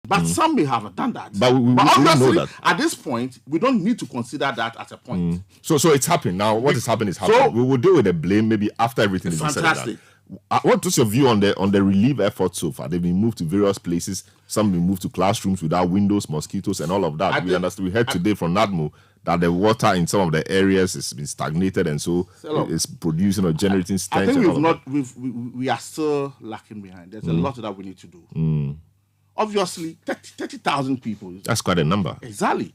But some may have done that. But we obviously, don't know that. At this point, we don't need to consider that as a point. So it's happening. Now, what is happening is happening. We will deal with the blame maybe after everything is said. Fantastic. What is your view on the relief efforts so far? They've been moved to various places. Some have been moved to classrooms without windows, mosquitoes, and all of that. We heard today from NADMO that the water in some of the areas has been stagnated, and so it's producing or generating stench. I think we are still lacking behind. There's a lot that we need to do. Obviously, 30,000 people. That's quite a number. Exactly,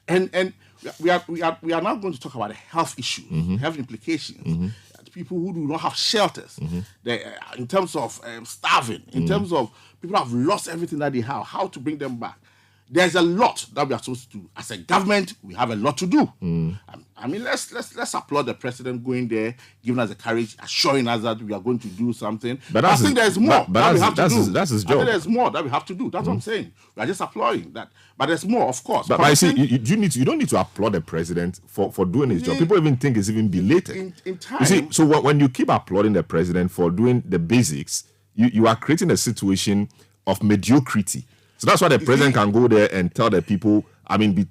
and we are now going to talk about the health issues, health implications. People who do not have shelters, in terms of starving, in terms of people who have lost everything that they have, how to bring them back. There's a lot that we are supposed to do. As a government, we have a lot to do. I mean, let's applaud the president going there, giving us the courage, assuring us that we are going to do something. But I think there's more that we have to do. That's his job. I think there's more that we have to do. That's what I'm saying. We are just applauding that. But there's more, of course. But I see, you don't need to applaud the president for doing his job. People even think it's even belated. In time. You see, so when you keep applauding the president for doing the basics, you are creating a situation of mediocrity. So that's why the president can go there and tell the people, I mean,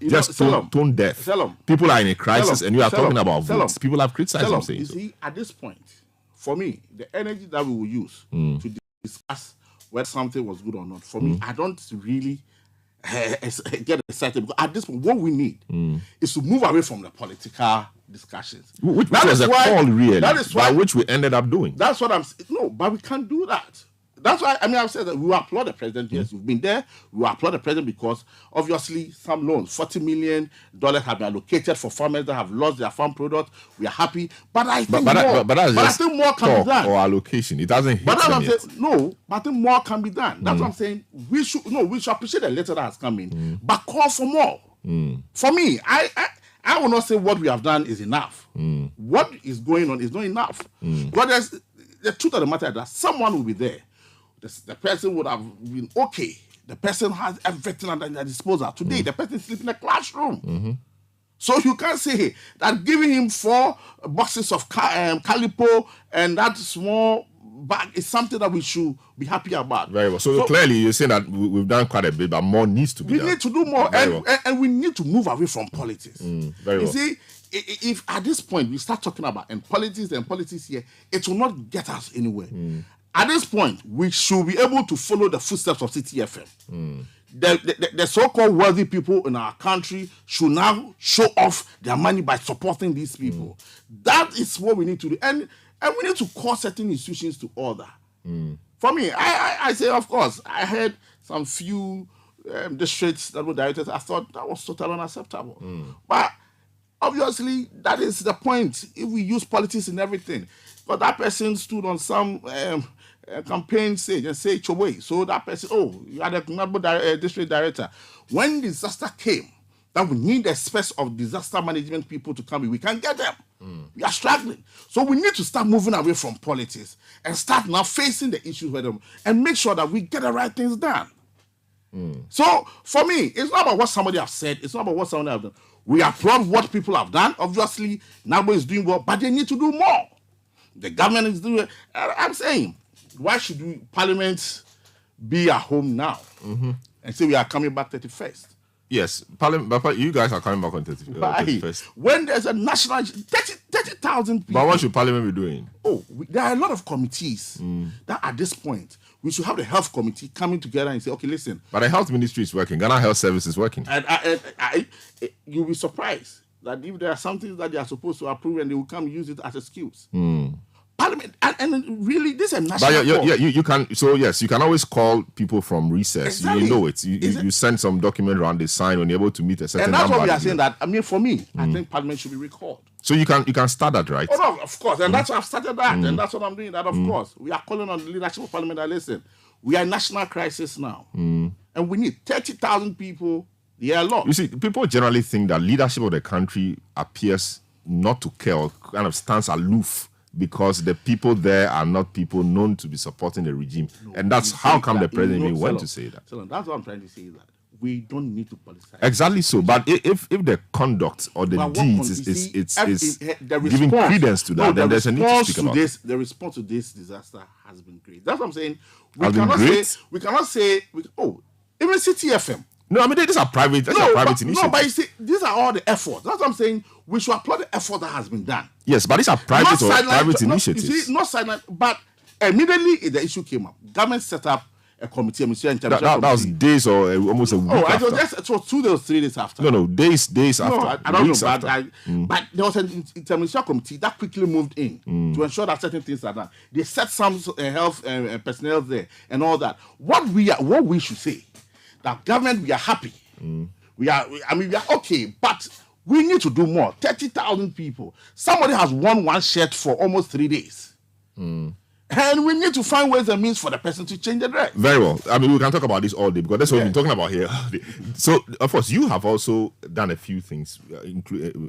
tone deaf. People are in a crisis, and you are talking about votes. People have criticized him saying so. You see, at this point, for me, the energy that we will use to discuss whether something was good or not, for me, I don't really get excited. Because at this point, what we need is to move away from the political discussions. Which was a call, really, by which we ended up doing. That's what I'm saying. No, but we can't do that. That's why, I've said that we applaud the president. Yes, we've been there. We applaud the president because, obviously, some loans, $40 million have been allocated for farmers that have lost their farm product. We are happy. But I think I think more can be done. Or allocation. It doesn't hit them yet. No, but I think more can be done. That's what I'm saying. We should appreciate the letter that has come in, but call for more. For me, I will not say what we have done is enough. What is going on is not enough. But the truth of the matter is that someone will be there. The person would have been okay. The person has everything at their disposal. Today, the person sleeps in a classroom. So you can't say that giving him 4 boxes of calipo and that small bag is something that we should be happy about. Very well. So clearly, you're saying that we've done quite a bit, but more needs to be done. We need to do more, and we need to move away from politics. Very well. You see, if at this point we start talking about politics here, it will not get us anywhere. At this point, we should be able to follow the footsteps of Citi FM. The so-called wealthy people in our country should now show off their money by supporting these people. That is what we need to do. And we need to call certain institutions to order. For me, I say, of course, I heard some few districts that were directed. I thought that was totally unacceptable. But obviously, that is the point. If we use politics in everything, but that person stood on some campaign stage and say Chobwe. So that person, you are the district director. When disaster came, that we need a space of disaster management people to come in, we can't get them. We are struggling. So we need to start moving away from politics and start now facing the issues with them and make sure that we get the right things done. So for me, it's not about what somebody has said. It's not about what somebody has done. We applaud what people have done. Obviously, Nabo is doing well, but they need to do more. The government is doing it. I'm saying, why should Parliament be at home now and say we are coming back 31st? Yes, Parliament, but you guys are coming back on 31st. When there's a national 30,000 people. But what should Parliament be doing? There are a lot of committees that at this point we should have the health committee coming together and say, okay, listen. But the health ministry is working. Ghana Health Service is working. And you'll be surprised that if there are something that they are supposed to approve and they will come use it as excuse. Parliament, and really, this is a national. But you can. So yes, you can always call people from recess. Exactly. You know it. You send some document around, they sign when you're able to meet a certain number. And that's what we are saying. That for me, I think Parliament should be recalled. So you can start that, right? Oh no, of course, and that's why I've started that, and that's what I'm doing. That of course, we are calling on the leadership of Parliament. That listen, we are in national crisis now, and we need 30,000 people. Yeah, a lot. You see, people generally think that leadership of the country appears not to care, or kind of stands aloof, because the people there are not people known to be supporting the regime. And that's how come the president went to say that. That's what I'm trying to say, that we don't need to politicize. Exactly so. But if the conduct or the deeds is giving credence to that, then there's a need to speak about it. The response to this disaster has been great. That's what I'm saying. We cannot say, Even Citi FM. No, I mean these are private. These are private initiatives. No, but you see, these are all the efforts. That's what I'm saying. We should applaud the effort that has been done. Yes, but these are private initiatives. You see, not sideline. But immediately the issue came up, government set up a committee. That was days or almost a week after. It was 2 days, 3 days after. No, days after. No, I don't know. But there was an interministerial committee that quickly moved in to ensure that certain things are done. They set some health personnel there and all that. What we should say, that government, we are happy. We are okay, but we need to do more. 30,000 people. Somebody has worn one shirt for almost 3 days. And we need to find ways and means for the person to change the dress. Very well. I mean, we can talk about this all day because that's what we've been talking about here. So, of course, you have also done a few things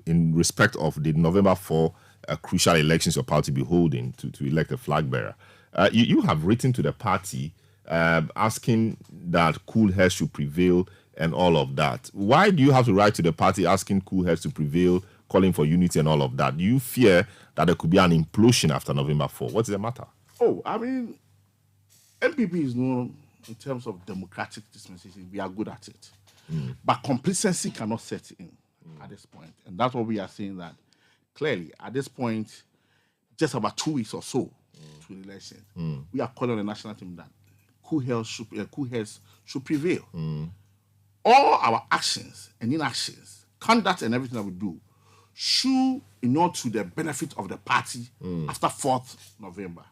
in respect of the November 4 crucial elections your party will be holding to elect a flag bearer. You have written to the party asking that cool heads should prevail and all of that. Why do you have to write to the party asking cool heads to prevail, calling for unity and all of that? Do you fear that there could be an implosion after November 4? What's the matter? Oh, I mean, MPP is known in terms of democratic dispensation. We are good at it. But complacency cannot set in at this point. And that's what we are saying, that clearly at this point, just about 2 weeks or so to the election, we are calling on the national team that cool heads should prevail. All our actions and inactions, conduct and everything that we do should, to the benefit of the party after 4th November.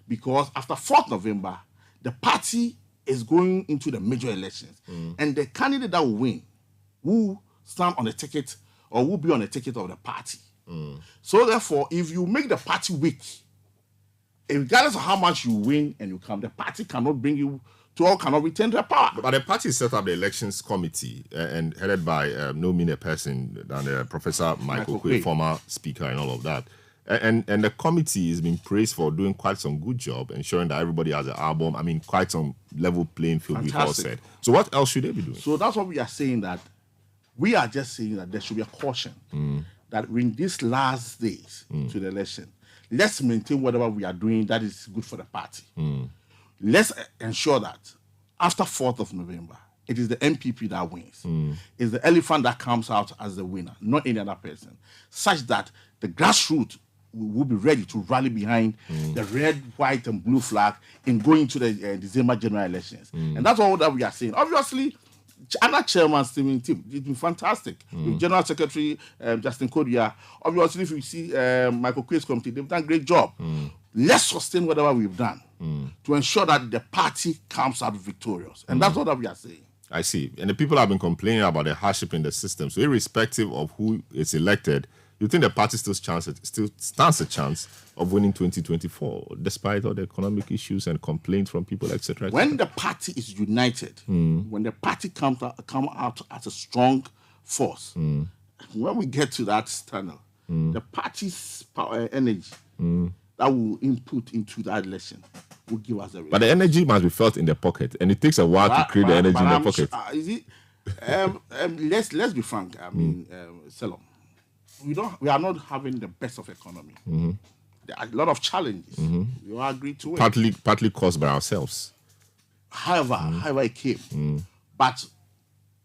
Because after 4th November, the party is going into the major elections. And the candidate that will win will stand on the ticket or will be on the ticket of the party. So therefore, if you make the party weak, regardless of how much you win and you come, the party cannot bring you to all, cannot retain their power. But the party set up the elections committee and headed by no meaner person than Professor Michael Quay, former speaker and all of that. And the committee is being praised for doing quite some good job, ensuring that everybody has an album. I mean, quite some level playing field, we've all said. So what else should they be doing? So that's what we are saying, that we are just saying that there should be a caution that in these last days to the election, let's maintain whatever we are doing that is good for the party. Let's ensure that after 4th of November, it is the MPP that wins. It's the elephant that comes out as the winner, not any other person, such that the grassroots will be ready to rally behind the red, white, and blue flag in going to the December general elections. And that's all that we are saying. Obviously, other chairman, Stephen Tip, it's been fantastic. With General Secretary Justin Kodia, obviously, if you see Michael Quay's committee, they've done a great job. Let's sustain whatever we've done to ensure that the party comes out victorious. And that's all that we are saying. I see. And the people have been complaining about the hardship in the system. So irrespective of who is elected, you think the party still stands a chance of winning 2024, despite all the economic issues and complaints from people, etc. When the party is united, when the party come out as a strong force, when we get to that tunnel, the party's power, energy that will input into that election will give us a result. But the energy must be felt in the pocket, and it takes a while to create the energy in the pocket. Let's be frank. I mean, Salom, we are not having the best of economy. There are a lot of challenges. We all agree to it. Partly caused by ourselves. However it came. But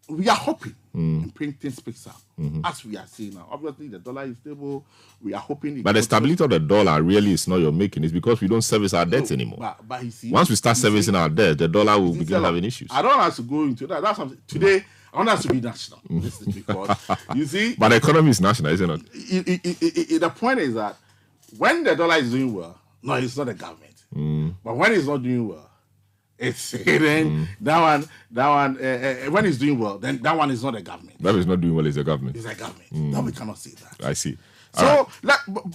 we are hoping and praying things picks up. As we are seeing now. Obviously, the dollar is stable. We are hoping. But the stability of the dollar really is not your making. It's because we don't service our debts anymore. But you see, once we start servicing our debt, the dollar will begin having issues. I don't have to go into that. That's something. Today, I want us to be national. This is because, you see. But the economy is national, isn't it? The point is that when the dollar is doing well, no, it's not the government. But when it's not doing well, it's then that one. When it's doing well, then that one is not the government. That is not doing well. It's the government. It's the government. No, we cannot say that. I see. So,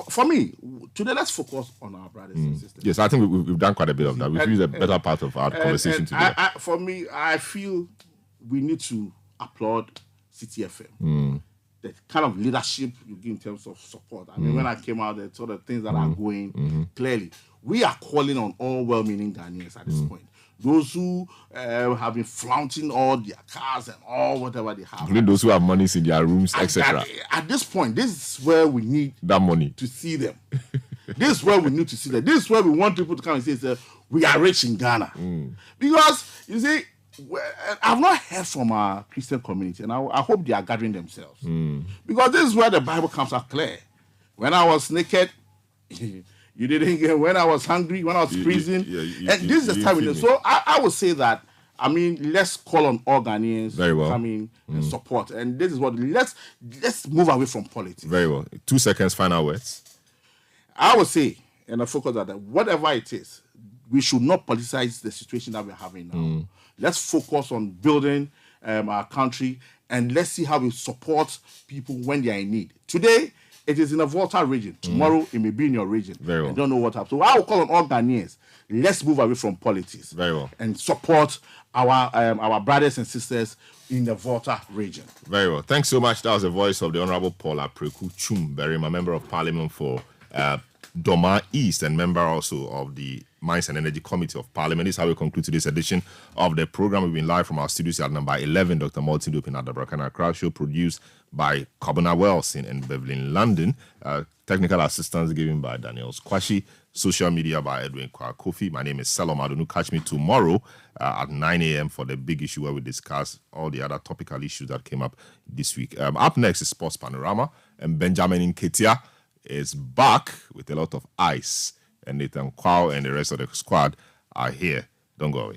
for me, today, let's focus on our brothers and sisters. Yes, I think we've done quite a bit of that. We've used a better part of our conversation today. For me, I feel we need to applaud Citi FM. The kind of leadership you give in terms of support. I mean, when I came out, the sort of things that are going, clearly, we are calling on all well-meaning Ghanaians at this point. Those who have been flaunting all their cars and all whatever they have. Including those who have monies in their rooms, etc. At this point, this is where we need that money to see them. This is where we need to see them. This is where we want people to come and say, we are rich in Ghana. Because, you see, I've not heard from our Christian community, and I hope they are gathering themselves. Because this is where the Bible comes out clear. When I was naked, you didn't get. When I was hungry, when I was freezing, and this is the time. So I would say that. I mean, let's call on all Ghanaians to come in and support. And this is what let's move away from politics. Very well. 2 seconds, final words. I would say, and I focus on that, whatever it is, we should not politicize the situation that we're having now. Let's focus on building our country, and let's see how we support people when they are in need. Today, it is in a volatile region. Tomorrow, it may be in your region. Very well. I don't know what happens. So I will call on all Ghanaians. Let's move away from politics. Very well. And support our brothers and sisters in the Volta region. Very well. Thanks so much. That was the voice of the Honorable Paula Preku Chumberima, Member of Parliament for Doma East and member also of the Mines and Energy Committee of Parliament. This is how we conclude today's edition of the program. We've been live from our studios at number 11, Dr. Martin Dupin at the Brakana Crowd Show, produced by Kobina Wells in Beverly, London. Technical assistance given by Daniel Squashi. Social media by Edwin Kofi. My name is Salom Adonu. Catch me tomorrow at 9 a.m. for the big issue where we discuss all the other topical issues that came up this week. Up next is Sports Panorama, and Benjamin Nketia is back with a lot of ice, and Nathan Kwao and the rest of the squad are here. Don't go away.